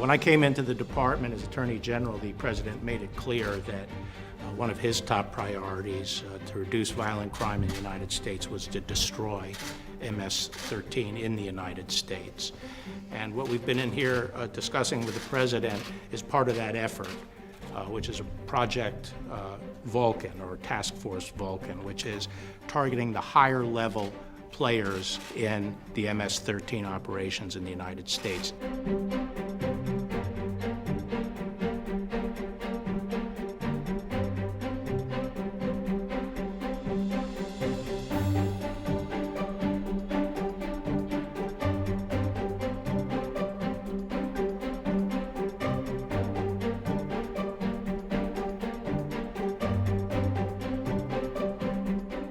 When I came into the department as Attorney General, the President made it clear that one of his top priorities to reduce violent crime in the United States was to destroy MS-13 in the United States. And what we've been in here discussing with the President is part of that effort, which is a Project Vulcan, or Task Force Vulcan, which is targeting the higher level players in the MS-13 operations in the United States.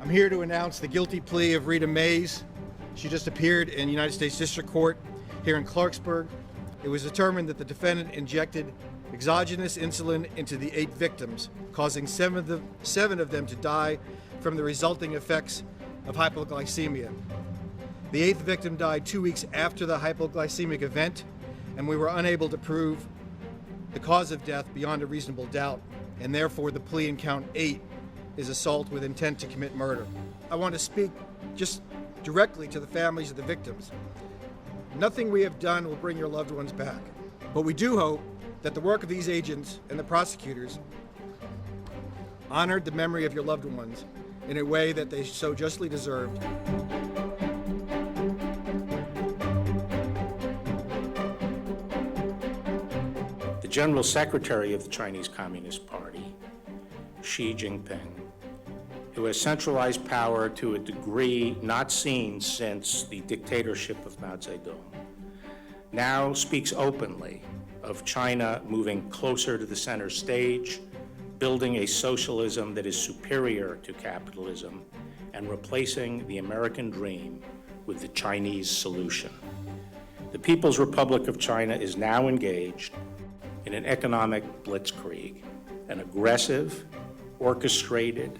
I'm here to announce the guilty plea of Rita Mays. She just appeared in United States District Court here in Clarksburg. It was determined that the defendant injected exogenous insulin into the 8 victims, causing 7 of them to die from the resulting effects of hypoglycemia. The 8th victim died 2 weeks after the hypoglycemic event, and we were unable to prove the cause of death beyond a reasonable doubt, and therefore the plea in count 8 is assault with intent to commit murder. I want to speak just directly to the families of the victims. Nothing we have done will bring your loved ones back, but we do hope that the work of these agents and the prosecutors honored the memory of your loved ones in a way that they so justly deserved. The General Secretary of the Chinese Communist Party, Xi Jinping, who has centralized power to a degree not seen since the dictatorship of Mao Zedong, now speaks openly of China moving closer to the center stage, building a socialism that is superior to capitalism, and replacing the American dream with the Chinese solution. The People's Republic of China is now engaged in an economic blitzkrieg, an aggressive, orchestrated,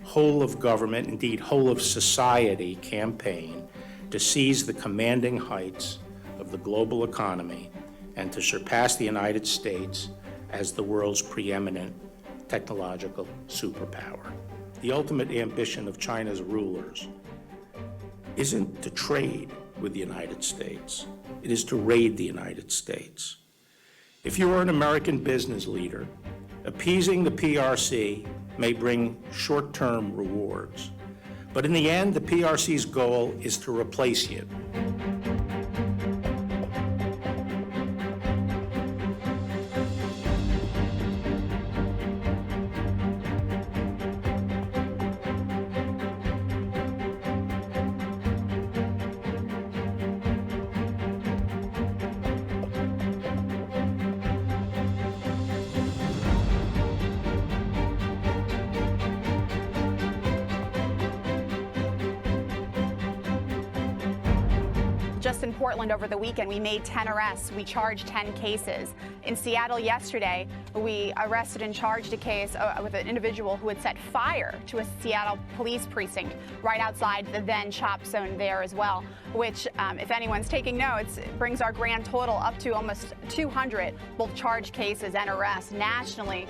whole of government, indeed whole of society campaign to seize the commanding heights of the global economy and to surpass the United States as the world's preeminent technological superpower. The ultimate ambition of China's rulers isn't to trade with the United States, it is to raid the United States. If you are an American business leader, appeasing the PRC may bring short-term rewards, but in the end, the PRC's goal is to replace you. Just in Portland over the weekend, we made 10 arrests. We charged 10 cases. In Seattle yesterday, we arrested and charged a case with an individual who had set fire to a Seattle police precinct right outside the then CHOP zone there as well, which, if anyone's taking notes, brings our grand total up to almost 200, both charged cases and arrests nationally.